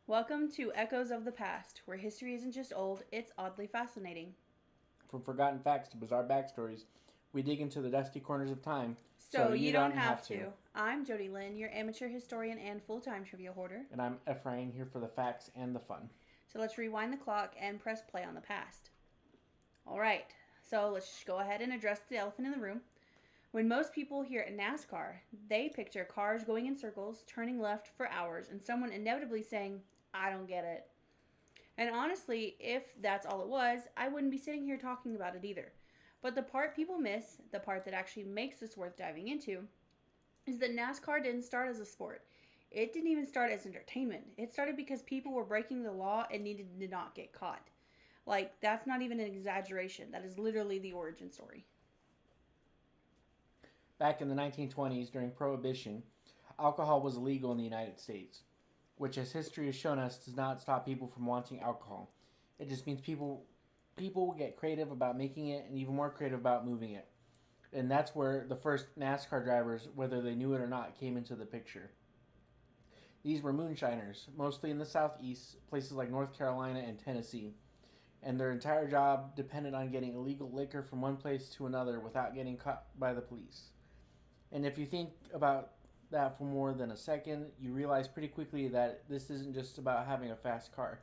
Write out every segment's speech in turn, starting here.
Welcome to Echoes of the Past, where history isn't just old, it's oddly fascinating. From forgotten facts to bizarre backstories, we dig into the dusty corners of time so So you you don't don't have have to. to. I'm Jody Lynn, your amateur historian and full-time trivia hoarder. And I'm Ephraim here for the facts and the fun. So let's rewind the clock and press play on the past. Alright, so let's just go ahead and address the elephant in the room. When most people hear NASCAR, they picture cars going in circles, turning left for hours, and someone inevitably saying, I don't get it. And honestly, if that's all it was, I wouldn't be sitting here talking about it either. But the part people miss, the part that actually makes this worth diving into, is that NASCAR didn't start as a sport. It didn't even start as entertainment. It started because people were breaking the law and needed to not get caught. Like, that's not even an exaggeration. That is literally the origin story. Back in the 1920s, during Prohibition, alcohol was illegal in the United States, which, as history has shown us, does not stop people from wanting alcohol. It just means people get creative about making it and even more creative about moving it. And that's where the first NASCAR drivers, whether they knew it or not, came into the picture. These were moonshiners, mostly in the southeast, places like North Carolina and Tennessee, and their entire job depended on getting illegal liquor from one place to another without getting caught by the police. And if you think about that for more than a second, you realize pretty quickly that this isn't just about having a fast car.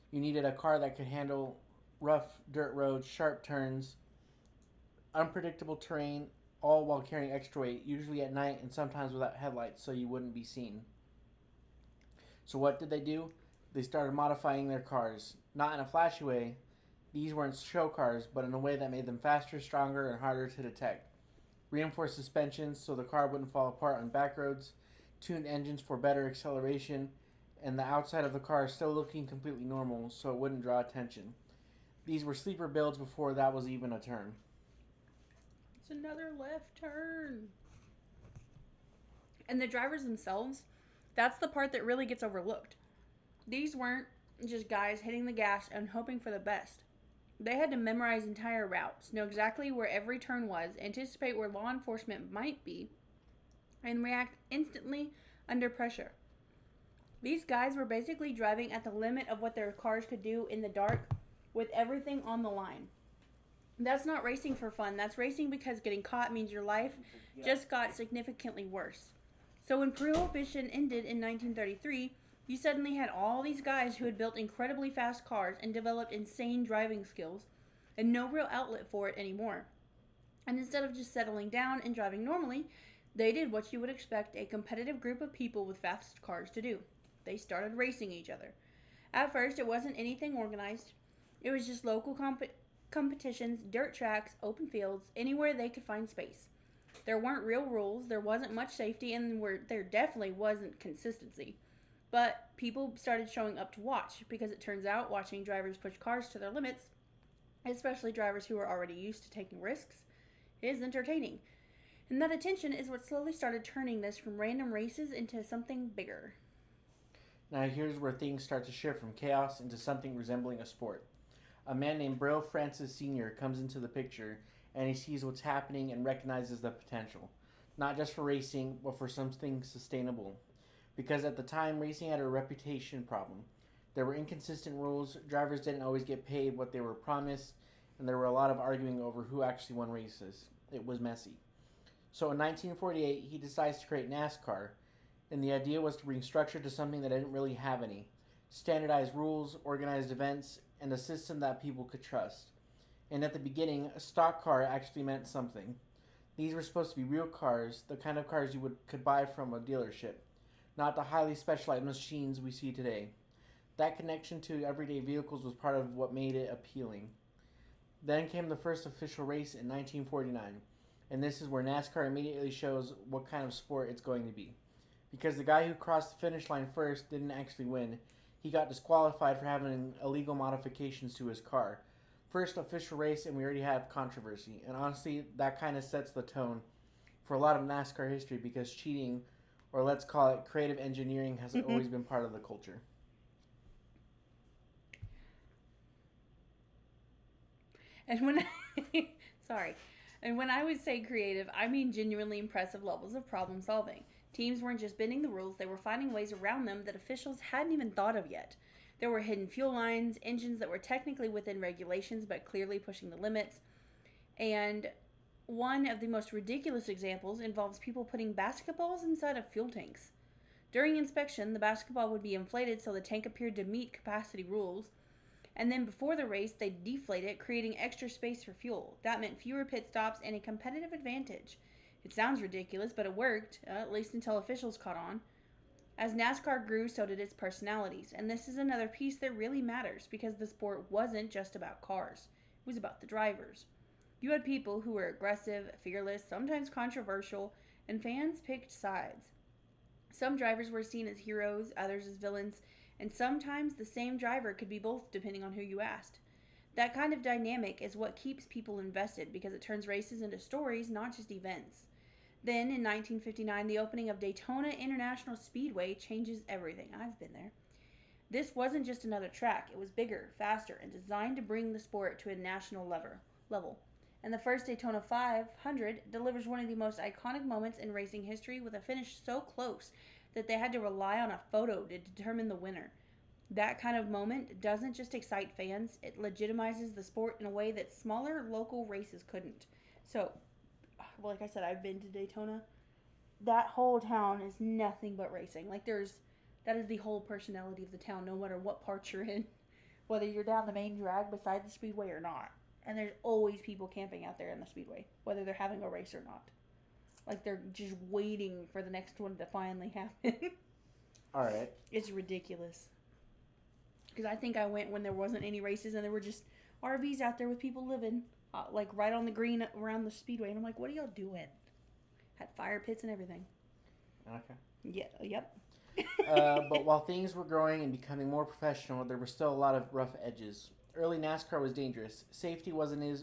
You needed a car that could handle rough dirt roads, sharp turns, unpredictable terrain, all while carrying extra weight, usually at night and sometimes without headlights so you wouldn't be seen. So what did they do? They started modifying their cars. Not in a flashy way. These weren't show cars, but in a way that made them faster, stronger, and harder to detect. Reinforced suspensions so the car wouldn't fall apart on back roads, tuned engines for better acceleration, and the outside of the car still looking completely normal so it wouldn't draw attention. These were sleeper builds before that was even a term. It's another left turn. And the drivers themselves, that's the part that really gets overlooked. These weren't just guys hitting the gas and hoping for the best. They had to memorize entire routes, know exactly where every turn was, anticipate where law enforcement might be, and react instantly under pressure. These guys were basically driving at the limit of what their cars could do in the dark with everything on the line. That's not racing for fun. That's racing because getting caught means your life just got significantly worse. So when Prohibition ended in 1933, you suddenly had all these guys who had built incredibly fast cars and developed insane driving skills, and no real outlet for it anymore. And instead of just settling down and driving normally, they did what you would expect a competitive group of people with fast cars to do. They started racing each other. At first, it wasn't anything organized. It was just local competitions, dirt tracks, open fields, anywhere they could find space. There weren't real rules, there wasn't much safety, and there definitely wasn't consistency. But people started showing up to watch because it turns out watching drivers push cars to their limits, especially drivers who are already used to taking risks, is entertaining. And that attention is what slowly started turning this from random races into something bigger. Now here's where things start to shift from chaos into something resembling a sport. A man named Brill Francis Sr. comes into the picture and he sees what's happening and recognizes the potential. Not just for racing, but for something sustainable. Because at the time, racing had a reputation problem. There were inconsistent rules, drivers didn't always get paid what they were promised, and there were a lot of arguing over who actually won races. It was messy. So in 1948, he decides to create NASCAR, and the idea was to bring structure to something that didn't really have any. Standardized rules, organized events, and a system that people could trust. And at the beginning, a stock car actually meant something. These were supposed to be real cars, the kind of cars you could buy from a dealership, not the highly specialized machines we see today. That connection to everyday vehicles was part of what made it appealing. Then came the first official race in 1949, and this is where NASCAR immediately shows what kind of sport it's going to be. Because the guy who crossed the finish line first didn't actually win, he got disqualified for having illegal modifications to his car. First official race, and we already have controversy. And honestly, that kind of sets the tone for a lot of NASCAR history because cheating, or let's call it creative engineering, has always been part of the culture. And when sorry. And when I would say creative, I mean genuinely impressive levels of problem solving. Teams weren't just bending the rules, they were finding ways around them that officials hadn't even thought of yet. There were hidden fuel lines, engines that were technically within regulations but clearly pushing the limits, and one of the most ridiculous examples involves people putting basketballs inside of fuel tanks. During inspection, the basketball would be inflated so the tank appeared to meet capacity rules, and then before the race, they'd deflate it, creating extra space for fuel. That meant fewer pit stops and a competitive advantage. It sounds ridiculous, but it worked, at least until officials caught on. As NASCAR grew, so did its personalities, and this is another piece that really matters because the sport wasn't just about cars. It was about the drivers. You had people who were aggressive, fearless, sometimes controversial, and fans picked sides. Some drivers were seen as heroes, others as villains, and sometimes the same driver could be both depending on who you asked. That kind of dynamic is what keeps people invested because it turns races into stories, not just events. Then, in 1959, the opening of Daytona International Speedway changes everything. I've been there. This wasn't just another track. It was bigger, faster, and designed to bring the sport to a national level. And the first Daytona 500 delivers one of the most iconic moments in racing history with a finish so close that they had to rely on a photo to determine the winner. That kind of moment doesn't just excite fans, it legitimizes the sport in a way that smaller local races couldn't. So, like I said, I've been to Daytona. That whole town is nothing but racing. That is the whole personality of the town, no matter what part you're in. Whether you're down the main drag beside the speedway or not. And there's always people camping out there in the speedway, whether they're having a race or not. Like they're just waiting for the next one to finally happen. Alright. It's ridiculous. Because I think I went when there wasn't any races and there were just RVs out there with people living. Like right on the green around the speedway. And I'm like, what are y'all doing? Had fire pits and everything. Okay. Yeah, yep. But while things were growing and becoming more professional, there were still a lot of rough edges. Early NASCAR was dangerous. Safety wasn't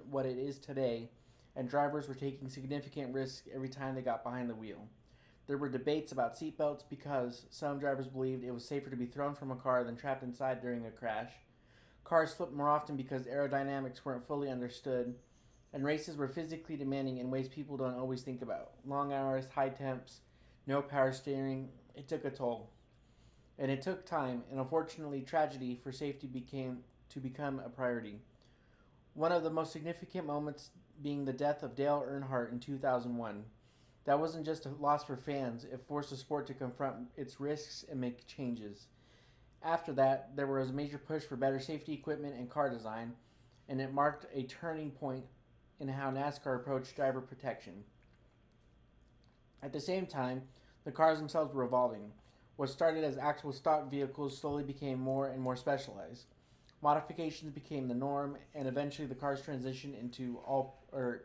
what it is today, and drivers were taking significant risks every time they got behind the wheel. There were debates about seatbelts because some drivers believed it was safer to be thrown from a car than trapped inside during a crash. Cars flipped more often because aerodynamics weren't fully understood, and races were physically demanding in ways people don't always think about. Long hours, high temps, no power steering. It took a toll. And it took time, and unfortunately tragedy for safety become a priority. One of the most significant moments being the death of Dale Earnhardt in 2001. That wasn't just a loss for fans, it forced the sport to confront its risks and make changes. After that, there was a major push for better safety equipment and car design, and it marked a turning point in how NASCAR approached driver protection. At the same time, the cars themselves were evolving. What started as actual stock vehicles slowly became more and more specialized. Modifications became the norm, and eventually the cars transitioned into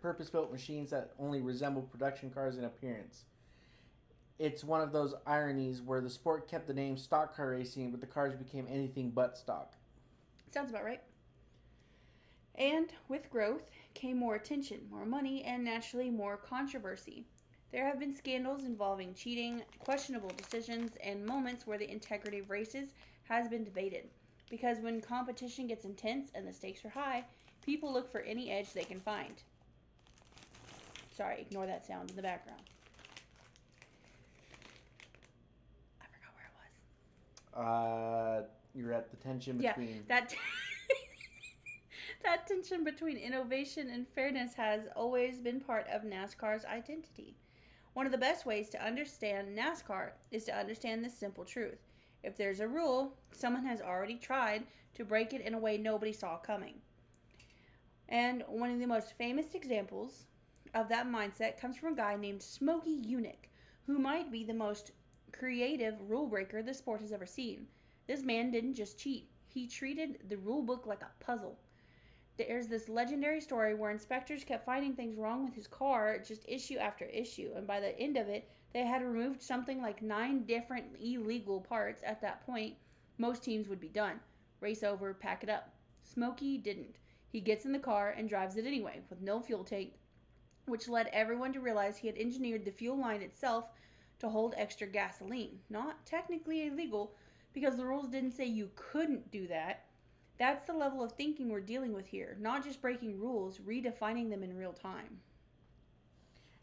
purpose-built machines that only resembled production cars in appearance. It's one of those ironies where the sport kept the name stock car racing, but the cars became anything but stock. Sounds about right. And with growth came more attention, more money, and naturally more controversy. There have been scandals involving cheating, questionable decisions, and moments where the integrity of races has been debated. Because when competition gets intense and the stakes are high, people look for any edge they can find. Sorry, ignore that sound in the background. I forgot where it was. You're at the tension between... Yeah, that tension between innovation and fairness has always been part of NASCAR's identity. One of the best ways to understand NASCAR is to understand this simple truth. If there's a rule, someone has already tried to break it in a way nobody saw coming. And one of the most famous examples of that mindset comes from a guy named Smokey Yunick, who might be the most creative rule breaker the sport has ever seen. This man didn't just cheat. He treated the rule book like a puzzle. There's this legendary story where inspectors kept finding things wrong with his car, just issue after issue, and by the end of it, they had removed something like 9 different illegal parts. At that point, most teams would be done. Race over, pack it up. Smokey didn't. He gets in the car and drives it anyway, with no fuel tank, which led everyone to realize he had engineered the fuel line itself to hold extra gasoline. Not technically illegal, because the rules didn't say you couldn't do that. That's the level of thinking we're dealing with here. Not just breaking rules, redefining them in real time.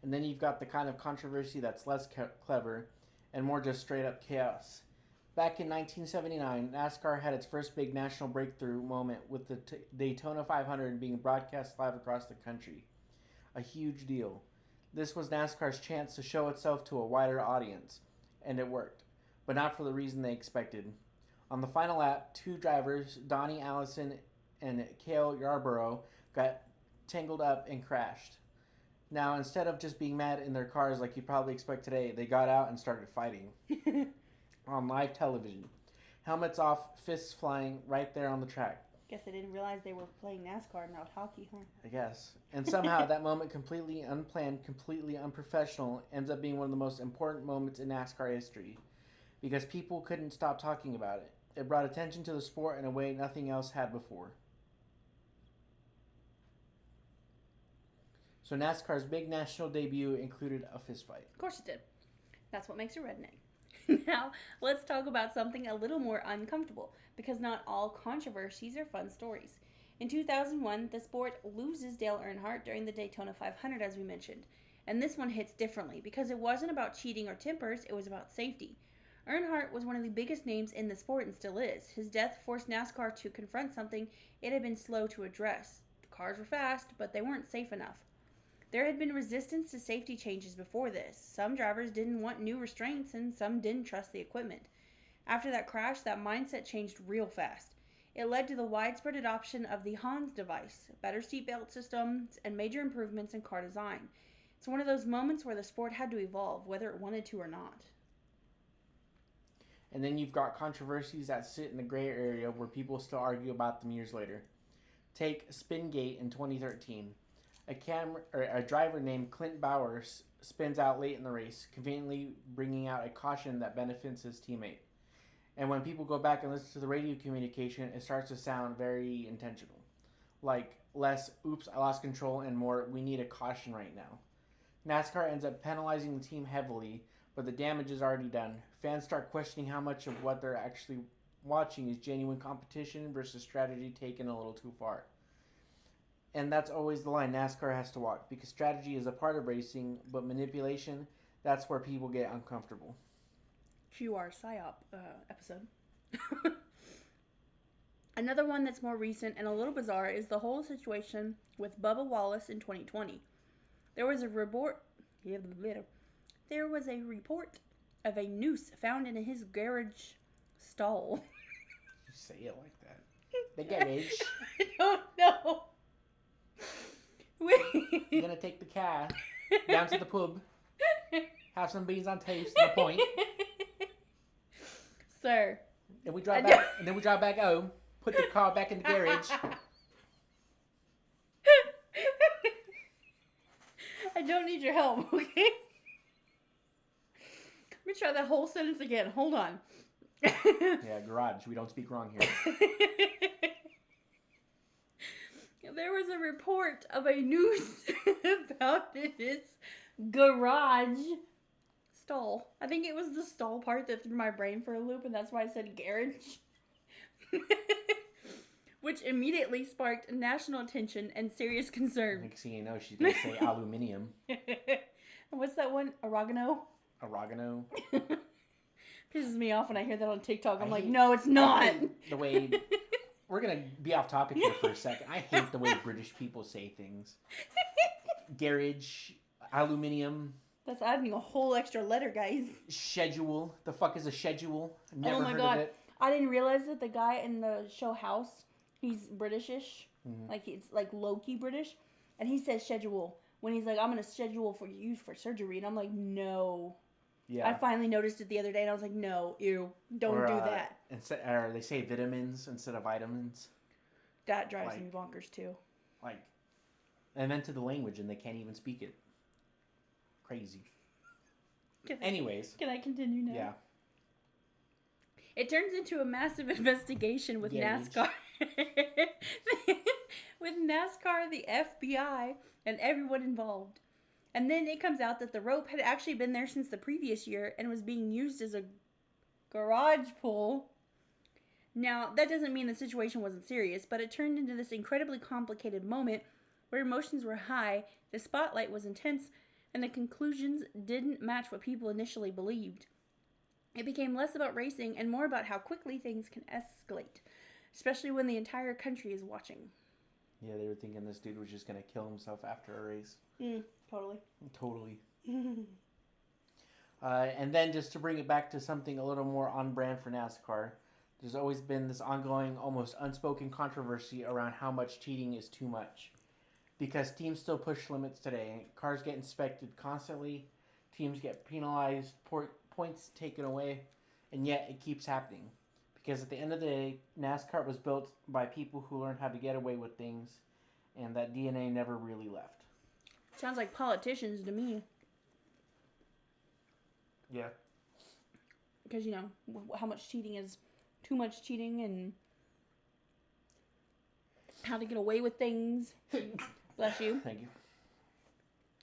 And then you've got the kind of controversy that's less clever and more just straight up chaos. Back in 1979, NASCAR had its first big national breakthrough moment with the Daytona 500 being broadcast live across the country. A huge deal. This was NASCAR's chance to show itself to a wider audience, and it worked, but not for the reason they expected. On the final lap, two drivers, Donnie, Allison, and Cale, Yarborough, got tangled up and crashed. Now, instead of just being mad in their cars like you probably expect today, they got out and started fighting. On live television. Helmets off, fists flying right there on the track. Guess I didn't realize they were playing NASCAR, not hockey, huh? I guess. And somehow that moment, completely unplanned, completely unprofessional, ends up being one of the most important moments in NASCAR history. Because people couldn't stop talking about it. It brought attention to the sport in a way nothing else had before. So NASCAR's big national debut included a fistfight. Of course it did. That's what makes a redneck. Now, let's talk about something a little more uncomfortable, because not all controversies are fun stories. In 2001, the sport loses Dale Earnhardt during the Daytona 500, as we mentioned. And this one hits differently, because it wasn't about cheating or tempers, it was about safety. Earnhardt was one of the biggest names in the sport and still is. His death forced NASCAR to confront something it had been slow to address. The cars were fast, but they weren't safe enough. There had been resistance to safety changes before this. Some drivers didn't want new restraints and some didn't trust the equipment. After that crash, that mindset changed real fast. It led to the widespread adoption of the Hans device, better seatbelt systems, and major improvements in car design. It's one of those moments where the sport had to evolve, whether it wanted to or not. And then you've got controversies that sit in the gray area where people still argue about them years later. Take Spingate in 2013. A driver named Clint Bowyer spins out late in the race, conveniently bringing out a caution that benefits his teammate. And when people go back and listen to the radio communication, it starts to sound very intentional. Like less, oops, I lost control, and more, we need a caution right now. NASCAR ends up penalizing the team heavily, but the damage is already done. Fans start questioning how much of what they're actually watching is genuine competition versus strategy taken a little too far. And that's always the line NASCAR has to walk, because strategy is a part of racing, but manipulation, that's where people get uncomfortable. Cue our PSYOP episode. Another one that's more recent and a little bizarre is the whole situation with Bubba Wallace in 2020. There was a report of a noose found in his garage stall. You say it like that. The garage. I don't know. You're gonna take the car down to the pub, have some beans on toast and a point. Sir. And we drive back. And then we drive back home. Put the car back in the garage. I don't need your help, okay? Let me try that whole sentence again. Hold on. Yeah, garage. We don't speak wrong here. There was a report of a noose found in his garage stall. I think it was the stall part that threw my brain for a loop, and that's why I said garage. Which immediately sparked national attention and serious concern. Next thing you know, she's going to say aluminium. And what's that one? Oregano? Oregano. Pisses me off when I hear that on TikTok. I'm like, no, it's not. The way... We're going to be off topic here for a second. I hate the way British people say things. Garage, aluminium. That's adding a whole extra letter, guys. Schedule. The fuck is a schedule? Never oh my heard God. of it. I didn't realize that the guy in the show House, he's Britishish. Mm-hmm. Like, it's like low-key British. And he says schedule when he's like, I'm going to schedule for you for surgery. And I'm like, no. Yeah. I finally noticed it the other day, and I was like, no, ew, don't do that. Or they say vitamins instead of vitamins. That drives me bonkers, too. Like, invented the language, and they can't even speak it. Crazy. Anyways. Can I continue now? Yeah. It turns into a massive investigation with NASCAR. With NASCAR, the FBI, and everyone involved. And then it comes out that the rope had actually been there since the previous year and was being used as a garage pull. Now, that doesn't mean the situation wasn't serious, but it turned into this incredibly complicated moment where emotions were high, the spotlight was intense, and the conclusions didn't match what people initially believed. It became less about racing and more about how quickly things can escalate, especially when the entire country is watching. Yeah, they were thinking this dude was just going to kill himself after a race. Totally. Totally. And then just to bring it back to something a little more on brand for NASCAR, there's always been this ongoing, almost unspoken controversy around how much cheating is too much. Because teams still push limits today. Cars get inspected constantly. Teams get penalized, points taken away, and yet it keeps happening. Because at the end of the day, NASCAR was built by people who learned how to get away with things, and that DNA never really left. Sounds like politicians to me. Yeah. Because, you know, how much cheating is too much cheating and how to get away with things. Bless you. Thank you.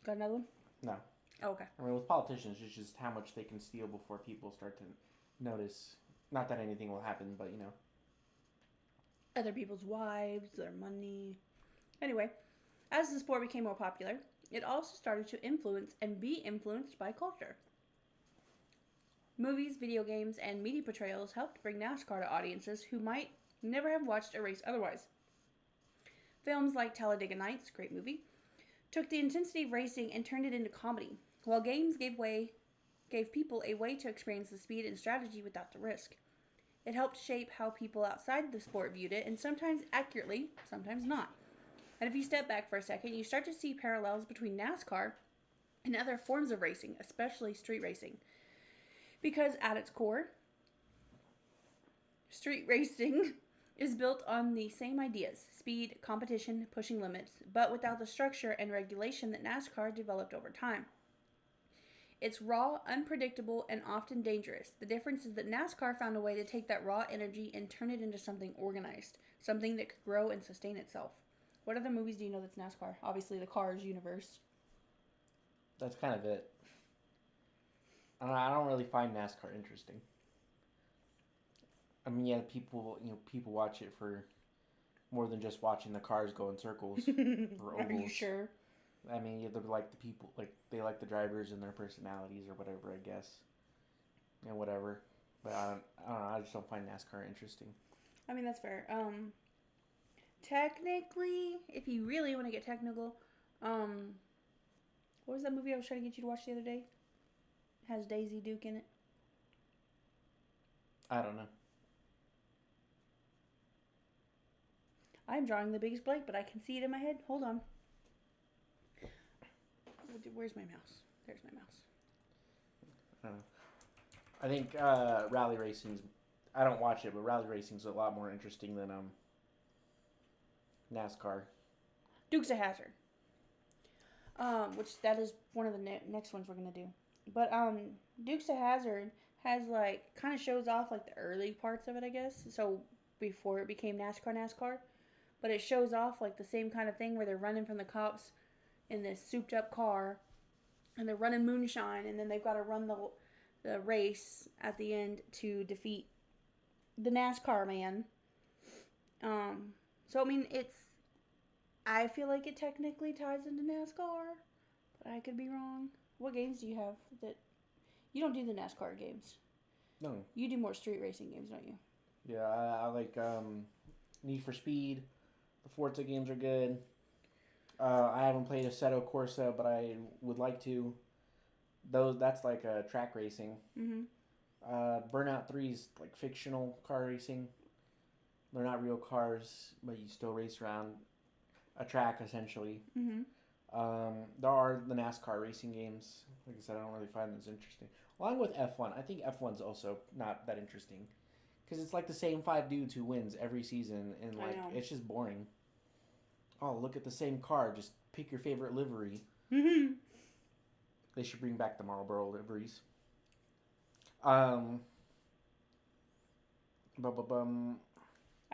Got another one? No. Oh, okay. I mean, with politicians, it's just how much they can steal before people start to notice. Not that anything will happen, but, you know. Other people's wives, their money. Anyway, as the sport became more popular, it also started to influence and be influenced by culture. Movies, video games, and media portrayals helped bring NASCAR to audiences who might never have watched a race otherwise. Films like Talladega Nights, great movie, took the intensity of racing and turned it into comedy, while games gave people a way to experience the speed and strategy without the risk. It helped shape how people outside the sport viewed it, and sometimes accurately, sometimes not. And if you step back for a second, you start to see parallels between NASCAR and other forms of racing, especially street racing. Because at its core, street racing is built on the same ideas: speed, competition, pushing limits, but without the structure and regulation that NASCAR developed over time. It's raw, unpredictable, and often dangerous. The difference is that NASCAR found a way to take that raw energy and turn it into something organized, something that could grow and sustain itself. What other movies do you know that's NASCAR? Obviously, the Cars universe. That's kind of it. I don't really find NASCAR interesting. I mean, yeah, people watch it for more than just watching the cars go in circles or ovals. Are you sure? I mean, yeah, they're like the people, like they like the drivers and their personalities or whatever, I guess, and whatever. But I don't know. I just don't find NASCAR interesting. I mean, that's fair. Technically, if you really want to get technical, what was that movie I was trying to get you to watch the other day? It has Daisy Duke in it. I don't know. I'm drawing the biggest blank, but I can see it in my head. Hold on. Where's my mouse? There's my mouse. I don't know. I think rally racing's. I don't watch it, but rally racing's a lot more interesting than NASCAR. Dukes of Hazzard. Which that is one of the next ones we're gonna do. But Dukes of Hazzard has like kind of shows off like the early parts of it, I guess. So before it became NASCAR, but it shows off like the same kind of thing where they're running from the cops in this souped up car, and they're running moonshine, and then they've got to run the race at the end to defeat the NASCAR man. So I mean, I feel like it technically ties into NASCAR, but I could be wrong. What games do you have that you don't do the NASCAR games? No. You do more street racing games, don't you? Yeah, I like Need for Speed. The Forza games are good. I haven't played Assetto Corsa, but I would like to. That's like track racing. Mm-hmm. Burnout 3 is like fictional car racing. They're not real cars, but you still race around a track essentially. Mm-hmm. There are the NASCAR racing games. Like I said, I don't really find those interesting. Along with F1, I think F1's also not that interesting because it's like the same 5 dudes who wins every season, and like it's just boring. Oh, look at the same car. Just pick your favorite livery. Mm-hmm. They should bring back the Marlboro liveries. I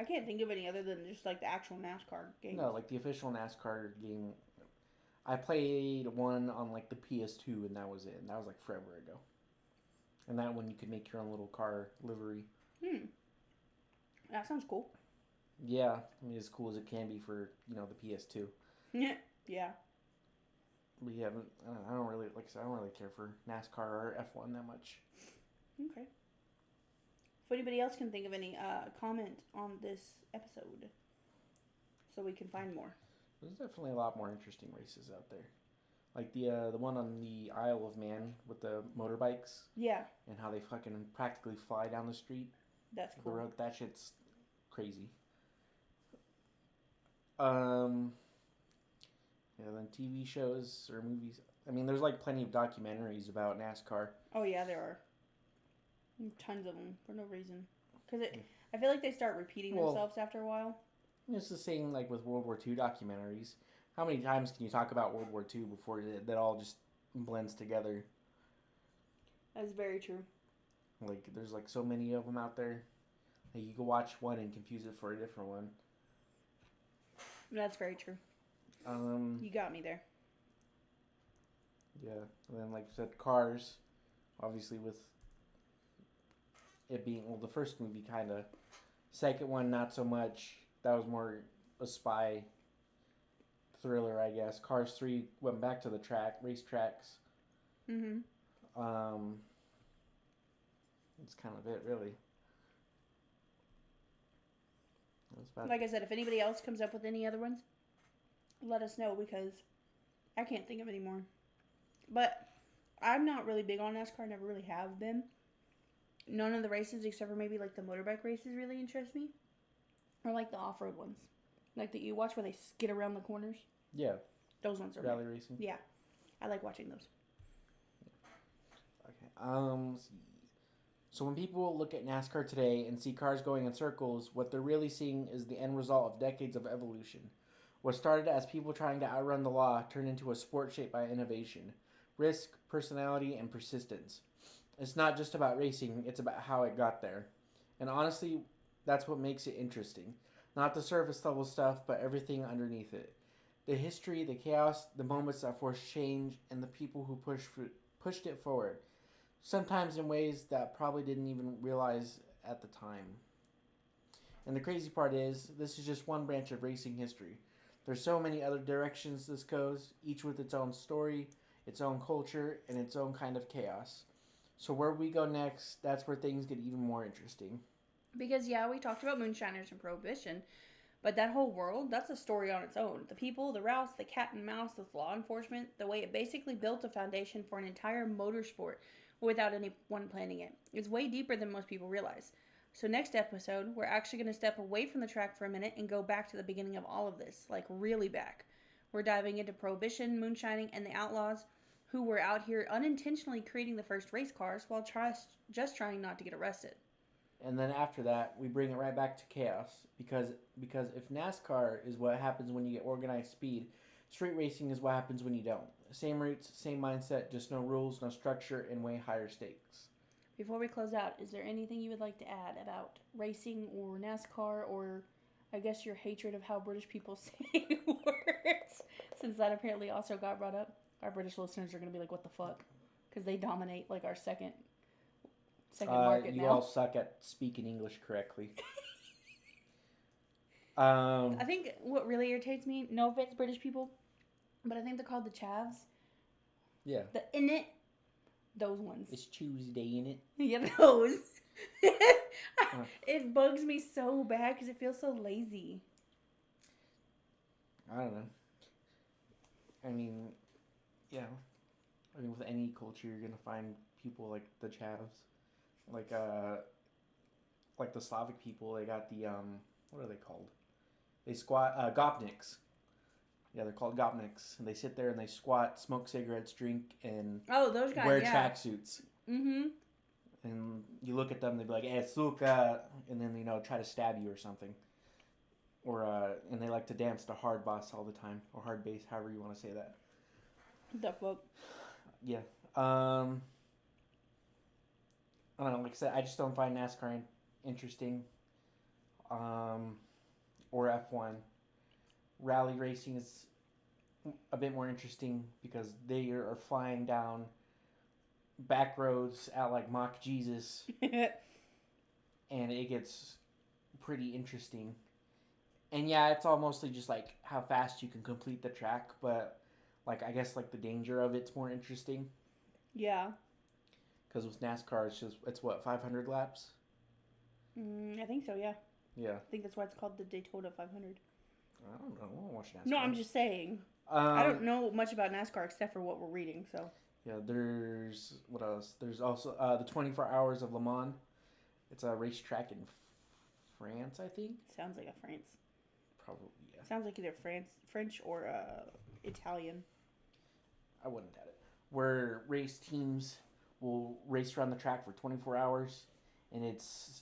can't think of any other than just like the actual NASCAR games. No, like the official NASCAR game. I played one on like the PS2, and that was it. And that was like forever ago. And that one you could make your own little car livery. That sounds cool. Yeah, I mean as cool as it can be for the PS2. Yeah. We haven't. I don't really like I said. I don't really care for NASCAR or F1 that much. Okay. If anybody else can think of any, comment on this episode, so we can find more. There's definitely a lot more interesting races out there, like the one on the Isle of Man with the motorbikes. Yeah. And how they fucking practically fly down the street. That's cool. The road, that shit's crazy. Yeah, then TV shows or movies. I mean, there's like plenty of documentaries about NASCAR. Oh yeah, there are. Tons of them for no reason. Because I feel like they start repeating themselves after a while. It's the same like with World War II documentaries. How many times can you talk about World War II before that all just blends together? That's very true. Like, there's like so many of them out there. Like, you can watch one and confuse it for a different one. That's very true. You got me there. Yeah, and then like I said, Cars, obviously with it being the first movie kind of, second one not so much. That was more a spy thriller, I guess. Cars 3 went back to the race tracks. Mm-hmm. That's kind of it, really. Like I said, if anybody else comes up with any other ones, let us know, because I can't think of any more. But I'm not really big on NASCAR. Never really have been. None of the races, except for maybe like the motorbike races, really interest me. Or like the off-road ones. Like that you watch where they skid around the corners. Yeah. Those ones are rally racing. Yeah. I like watching those. Okay. So when people look at NASCAR today and see cars going in circles, what they're really seeing is the end result of decades of evolution. What started as people trying to outrun the law turned into a sport shaped by innovation, risk, personality, and persistence. It's not just about racing, it's about how it got there. And honestly, that's what makes it interesting. Not the surface level stuff, but everything underneath it. The history, the chaos, the moments that forced change, and the people who pushed it forward. Sometimes in ways that probably didn't even realize at the time. And the crazy part is, this is just one branch of racing history. There's so many other directions this goes, each with its own story, its own culture, and its own kind of chaos. So where we go next, that's where things get even more interesting. Because, yeah, we talked about moonshiners and prohibition, but that whole world, that's a story on its own. The people, the routes, the cat and mouse, the law enforcement, the way it basically built a foundation for an entire motorsport without anyone planning it. It's way deeper than most people realize. So next episode, we're actually going to step away from the track for a minute and go back to the beginning of all of this, like really back. We're diving into prohibition, moonshining, and the outlaws who were out here unintentionally creating the first race cars while just trying not to get arrested. And then after that, we bring it right back to chaos, because if NASCAR is what happens when you get organized speed, street racing is what happens when you don't. Same routes, same mindset, just no rules, no structure, and way higher stakes. Before we close out, is there anything you would like to add about racing or NASCAR, or I guess your hatred of how British people say words? Since that apparently also got brought up. Our British listeners are going to be like, what the fuck? Because they dominate like our second market now. You all suck at speaking English correctly. I think what really irritates me, no offense British people, but I think they're called the chavs. Yeah. The in it. Those ones. It's Tuesday, innit? Yeah, those. It bugs me so bad because it feels so lazy. I don't know. I mean, yeah. I mean, with any culture, you're gonna find people like the chavs, like the Slavic people. They got the what are they called? They squat gopniks. Yeah, they're called gopniks, and they sit there and they squat, smoke cigarettes, drink, and those guys wear tracksuits. Mm-hmm. And you look at them, they'd be like, "Hey, suka," and then try to stab you or something. Or and they like to dance to hard bass all the time, or hard bass, however you want to say that. The fuck. Yeah. I don't know. Like I said, I just don't find NASCAR interesting. Or F1. Rally racing is a bit more interesting because they are flying down back roads at like Mach Jesus. And it gets pretty interesting. And yeah, it's all mostly just like how fast you can complete the track, but like I guess like the danger of it's more interesting. Yeah. Because with NASCAR, it's what 500 laps. I think so. Yeah. Yeah. I think that's why it's called the Daytona 500. I don't know. I won't watch NASCAR. No, I'm just saying. I don't know much about NASCAR except for what we're reading. So. Yeah. There's what else? There's also the 24 Hours of Le Mans. It's a racetrack in France, I think. Sounds like a France. Probably, yeah. Sounds like either French or Italian. I wouldn't doubt it. Where race teams will race around the track for 24 hours, and it's,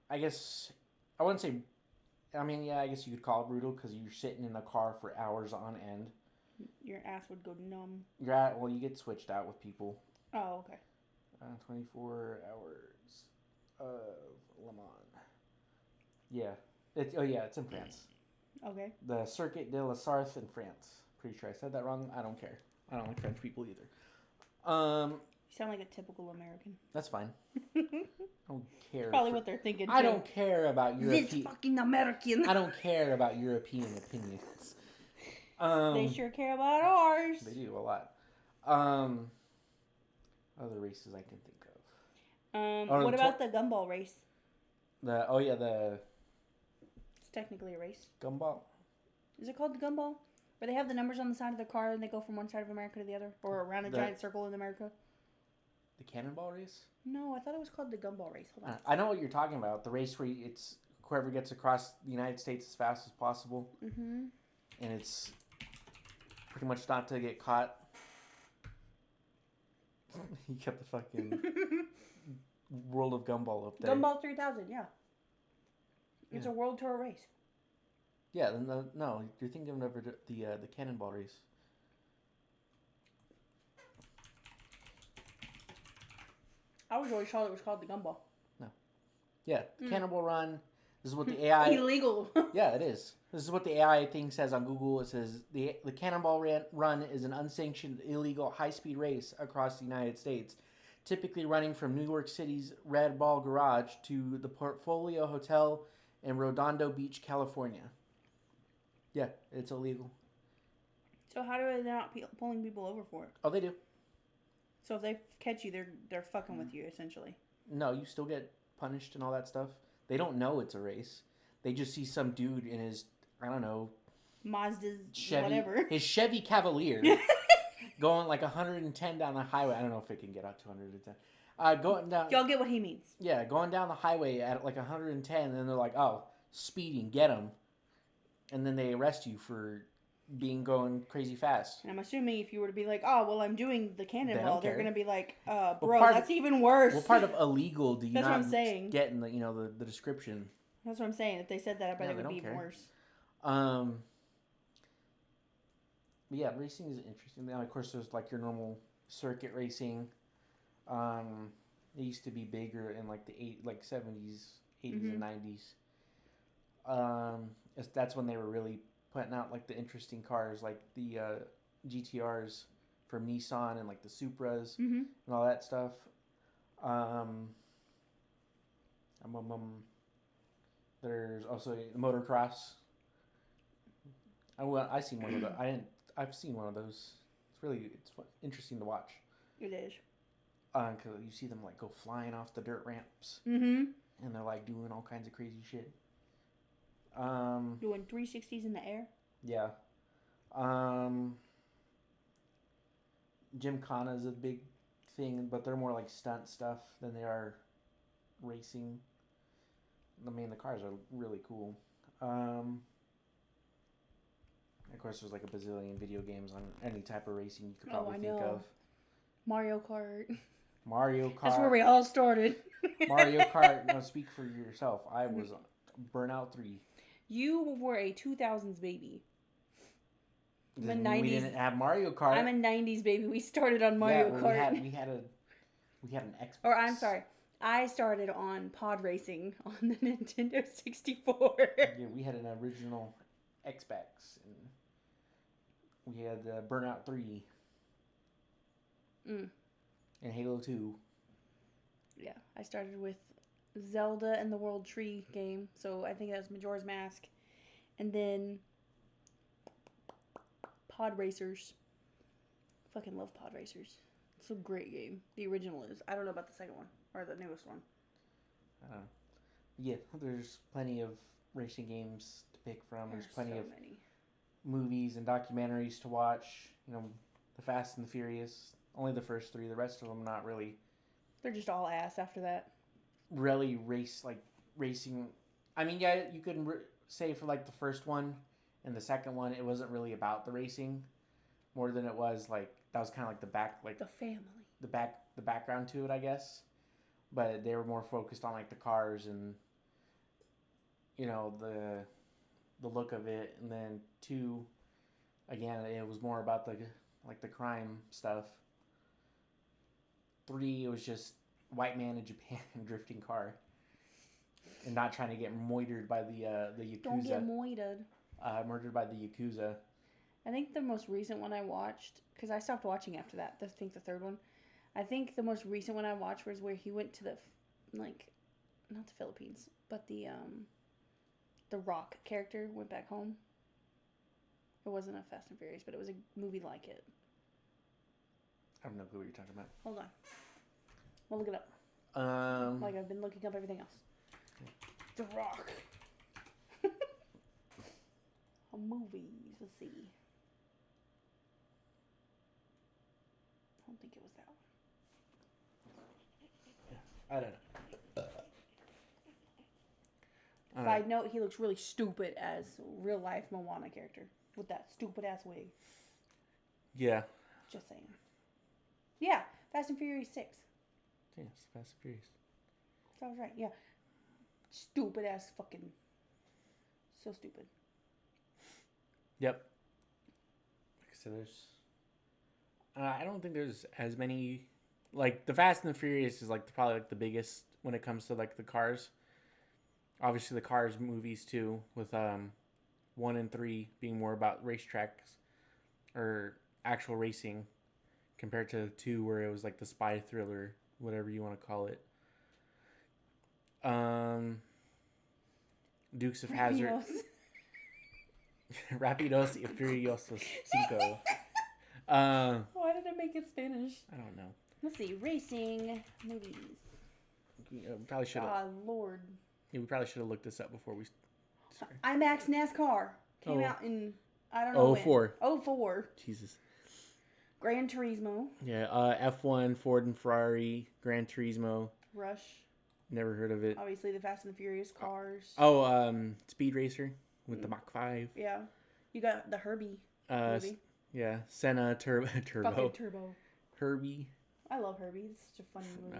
I guess, I wouldn't say, I mean, yeah, I guess you could call it brutal because you're sitting in the car for hours on end. Your ass would go numb. Well, you get switched out with people. Oh, okay. 24 hours of Le Mans. Yeah. It's in France. Okay. The Circuit de la Sarthe in France. Pretty sure I said that wrong. I don't care. I don't like French people either. You sound like a typical American. That's fine. I don't care. Probably what they're thinking. I don't care about European. This fucking American. I don't care about European opinions. They sure care about ours. They do a lot. Other races I can think of. What about the gumball race? It's technically a race. Gumball. Is it called the gumball? Where they have the numbers on the side of the car and they go from one side of America to the other? Or around a giant circle in America? The cannonball race? No, I thought it was called the gumball race. Hold on. I know what you're talking about. The race where it's whoever gets across the United States as fast as possible. Mm-hmm. And it's pretty much not to get caught. You kept the fucking World of Gumball up there. Gumball 3000, yeah. It's a world tour race. Yeah, no, you're thinking of the cannonball race. I was always told it was called the gumball. No. Yeah, Cannonball Run. This is what the AI... Illegal. Yeah, it is. This is what the AI thing says on Google. It says the Cannonball Run is an unsanctioned, illegal, high-speed race across the United States, typically running from New York City's Red Ball Garage to the Portfolio Hotel in Redondo Beach, California. Yeah, it's illegal. So how are they not pulling people over for it? Oh, they do. So if they catch you, they're fucking with you, essentially. No, you still get punished and all that stuff. They don't know it's a race. They just see some dude in his, I don't know, Mazda's Chevy, whatever. His Chevy Cavalier going like 110 down the highway. I don't know if it can get up to 110. Going down. Y'all get what he means. Yeah, going down the highway at like 110, and then they're like, oh, speeding, get him. And then they arrest you for going crazy fast. And I'm assuming if you were to be like, oh, well, I'm doing the cannonball, they're going to be like, bro, that's even worse. What part of illegal do you that's not what I'm saying. Get in the description? That's what I'm saying. If they said that, I bet it would be even worse. But yeah, racing is interesting. Now, of course, there's like your normal circuit racing. It used to be bigger in like the 70s, 80s, and 90s. That's when they were really putting out like the interesting cars, like the GTRs from Nissan and like the Supras and all that stuff. There's also motocross. I seen one of those. I've seen one of those. It's interesting to watch. It is. Because you see them like go flying off the dirt ramps. And they're like doing all kinds of crazy shit. Doing 360s in the air. Yeah. Gymkhana is a big thing, but they're more like stunt stuff than they are racing. I mean, the cars are really cool. Of course, there's like a bazillion video games on any type of racing you could probably think of. Mario Kart. Mario Kart. That's where we all started. Mario Kart. No, speak for yourself. I was Burnout 3. You were a 2000s baby. I'm a 90s. We didn't have Mario Kart. I'm a 90s baby. We started on Mario Kart. We had an Xbox. Or I'm sorry. I started on pod racing on the Nintendo 64. Yeah, we had an original Xbox. And we had Burnout 3. And Halo 2. Yeah, I started with Zelda and the World Tree game. So I think that was Majora's Mask. And then Pod Racers. Fucking love Pod Racers. It's a great game. The original is. I don't know about the second one or the newest one. Yeah, there's plenty of racing games to pick from. There's plenty so of many movies and documentaries to watch. You know, the Fast and the Furious. Only the first 3. The rest of them not really. They're just all ass after that. Really racing. I mean, yeah, you could say for like the first one and the second one, it wasn't really about the racing, more than it was like that was kind of like the family, the background to it, I guess. But they were more focused on like the cars and you know the look of it, and then 2, again, it was more about the crime stuff. 3, it was just white man in Japan drifting car. And not trying to get moitered by the Yakuza. Don't get moited. Murdered by the Yakuza. I think the most recent one I watched, because I stopped watching after that. I think the third one. I think the most recent one I watched was where he went to not the Philippines, but the Rock character went back home. It wasn't a Fast and Furious, but it was a movie like it. I have no clue what you're talking about. Hold on. We'll look it up. Like I've been looking up everything else. The Rock. Movies. Let's see. I don't think it was that one. I don't know. Side note, he looks really stupid as real life Moana character with that stupid ass wig. Yeah. Just saying. Yeah, Fast and Furious 6. Yes, Fast and Furious. That was right, yeah. Stupid ass fucking. So stupid. Yep. Like I said, there's. I don't think there's as many. Like the Fast and the Furious is like probably like the biggest when it comes to like the cars. Obviously, the Cars movies too, with 1 and 3 being more about racetracks or actual racing, compared to 2 where it was like the spy thriller, whatever you want to call it. Dukes of Hazzard. Rapidos y Furiosos 5. Why did I make it Spanish? I don't know. Let's see. Racing movies. Probably should have. God, Lord. Yeah, we probably should have looked this up before we. IMAX NASCAR came out in, I don't know. 04. When. 04. Jesus. Gran Turismo. Yeah, F1, Ford and Ferrari, Gran Turismo. Rush. Never heard of it. Obviously, the Fast and the Furious cars. Oh, Speed Racer with the Mach 5. Yeah. You got the Herbie movie. Yeah, Senna, Turbo. Fucking Turbo. Herbie. I love Herbie. It's such a funny movie.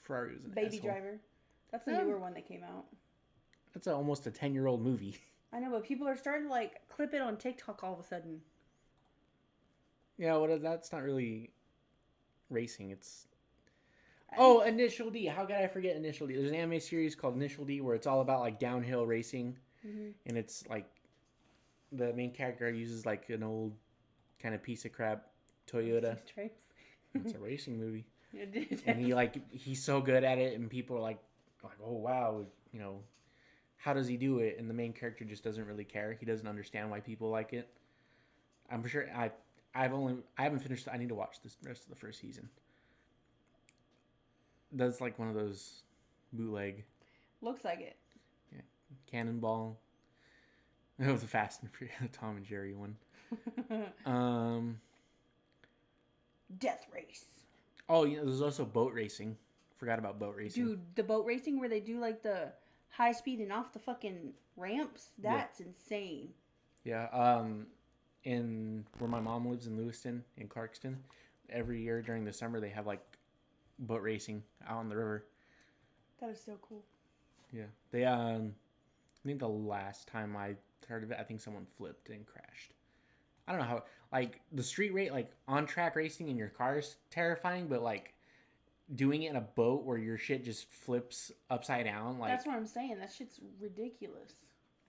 Ferrari was an Baby asshole. Driver. That's the newer one that came out. That's almost a 10-year-old movie. I know, but people are starting to like clip it on TikTok all of a sudden. Yeah, well, that's not really racing. It's Initial D. How could I forget Initial D? There's an anime series called Initial D where it's all about like downhill racing, and it's like the main character uses like an old kind of piece of crap Toyota. It's a racing movie, and he's so good at it, and people are like, oh wow, you know, how does he do it? And the main character just doesn't really care. He doesn't understand why people like it. I'm for sure. I haven't finished. I need to watch this rest of the first season. That's like one of those bootleg. Looks like it. Yeah, Cannonball. It was a Fast and Furious, Tom and Jerry one. Death Race. Oh, yeah, there's also boat racing. Forgot about boat racing. Dude, the boat racing where they do like the high speed and off the fucking ramps. That's insane. Yeah. In where my mom lives in Lewiston, in Clarkston, every year during the summer they have like boat racing out on the river. That is so cool. Yeah. They I think the last time I heard of it, I think someone flipped and crashed. I don't know how, like, the street rate, like, on-track racing in your car is terrifying, but, like, doing it in a boat where your shit just flips upside down, like... That's what I'm saying. That shit's ridiculous.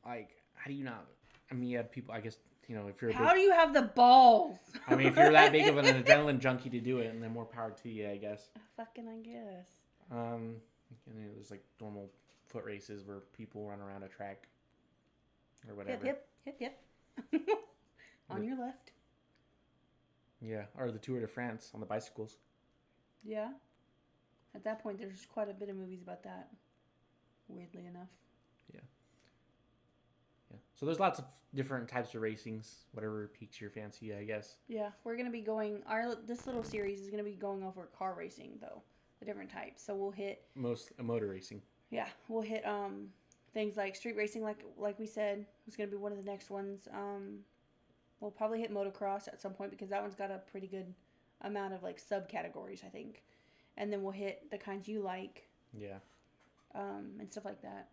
Like, how do you not... I mean, you have people, I guess, you know, if you're How do you have the balls? I mean, if you're that big of an adrenaline junkie to do it, and then more power to you, I guess. I guess. And then there's, like, normal foot races where people run around a track or whatever. Yep. On your left. Yeah, or the Tour de France on the bicycles. Yeah. At that point, there's quite a bit of movies about that. Weirdly enough. Yeah. So there's lots of different types of racings, whatever piques your fancy, I guess. Yeah, we're gonna be going. This little series is gonna be going over car racing though, the different types. So we'll hit motor racing. Yeah, we'll hit things like street racing, like we said, was gonna be one of the next ones. We'll probably hit motocross at some point because that one's got a pretty good amount of like subcategories, I think. And then we'll hit the kinds you like. Yeah. And stuff like that.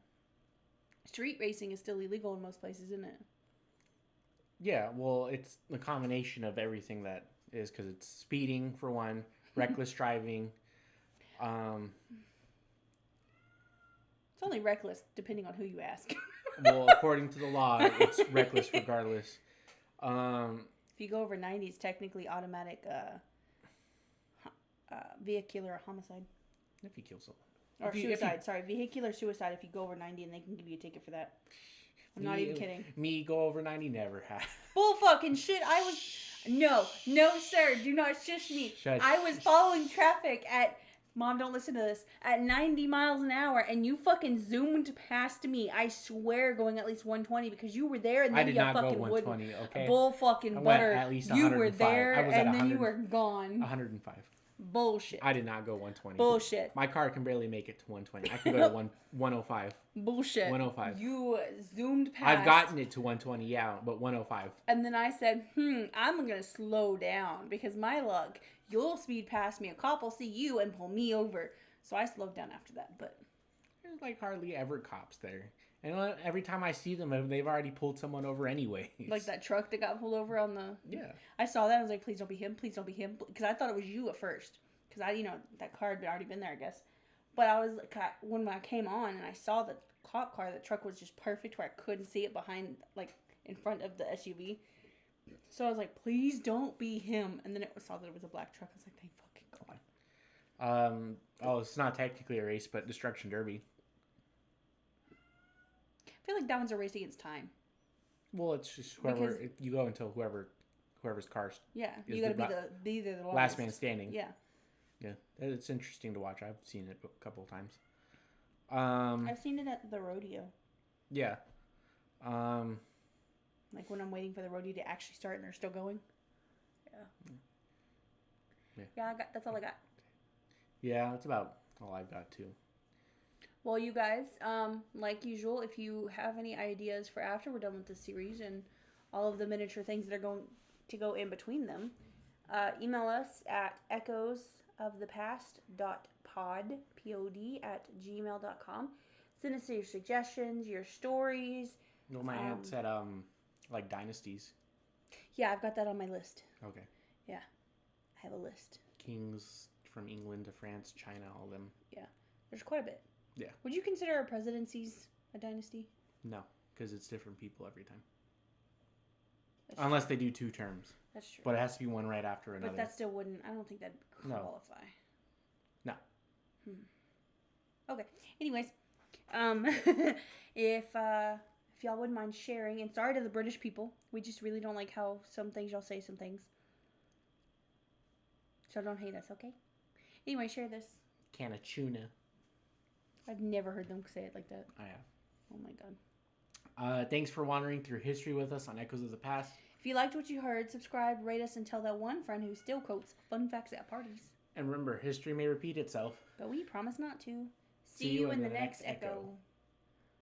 Street racing is still illegal in most places, isn't it? Yeah, well, it's the combination of everything that is, because it's speeding for one, reckless driving. It's only reckless depending on who you ask. Well, according to the law, it's reckless regardless. If you go over 90, it's technically automatic vehicular homicide. If you kill someone. Or suicide, sorry. Vehicular suicide if you go over 90 and they can give you a ticket for that. I'm not even kidding. Me go over 90 never have. Bull fucking shit. No, sir. Do not shush me. I was following traffic at, Mom, don't listen to this, at 90 miles an hour and you fucking zoomed past me. I swear going at least 120 because you were there and then I did you not fucking go 120, okay? Bull fucking butter. At least you were there and then you were gone. 105. Bullshit. I did not go 120. Bullshit. My car can barely make it to 120. I can go to 105. Bullshit. 105. You zoomed past. I've gotten it to 120, yeah, but 105. And then I said, I'm going to slow down because my luck, you'll speed past me. A cop will see you and pull me over. So I slowed down after that, but... There's like hardly ever cops there. And every time I see them, they've already pulled someone over anyways. Like that truck that got pulled over on the... Yeah. I saw that. I was like, please don't be him. Please don't be him. Because I thought it was you at first. Because that car had already been there, I guess. But I was like, when I came on and I saw the cop car, the truck was just perfect where I couldn't see it behind, like, in front of the SUV. So I was like, please don't be him. And then I saw that it was a black truck. I was like, thank fucking God. It's not technically a race, but Destruction Derby. I feel like that one's a race against time. Well, it's just you go until whoever's cars. Yeah, you got to be the last man standing. Yeah. Yeah, it's interesting to watch. I've seen it a couple of times. I've seen it at the rodeo. Yeah. Like when I'm waiting for the rodeo to actually start and they're still going. Yeah. That's all I got. Yeah, that's about all I've got too. Well, you guys, like usual, if you have any ideas for after we're done with this series and all of the miniature things that are going to go in between them, email us at echosofthepast.pod, P-O-D, @gmail.com. Send us your suggestions, your stories. No, my aunt said, like dynasties. Yeah, I've got that on my list. Okay. Yeah, I have a list. Kings from England to France, China, all them. Yeah, there's quite a bit. Yeah. Would you consider our presidencies a dynasty? No, because it's different people every time. Unless they do 2 terms. That's true. But it has to be one right after another. But that still wouldn't, I don't think that'd qualify. No. Okay. Anyways, if y'all wouldn't mind sharing, and sorry to the British people, we just really don't like how some things y'all say some things. So don't hate us, okay? Anyway, share this. Can of tuna. I've never heard them say it like that. I have. Oh my God. Thanks for wandering through history with us on Echoes of the Past. If you liked what you heard, subscribe, rate us, and tell that one friend who still quotes fun facts at parties. And remember, history may repeat itself, but we promise not to. See you in the next Echo.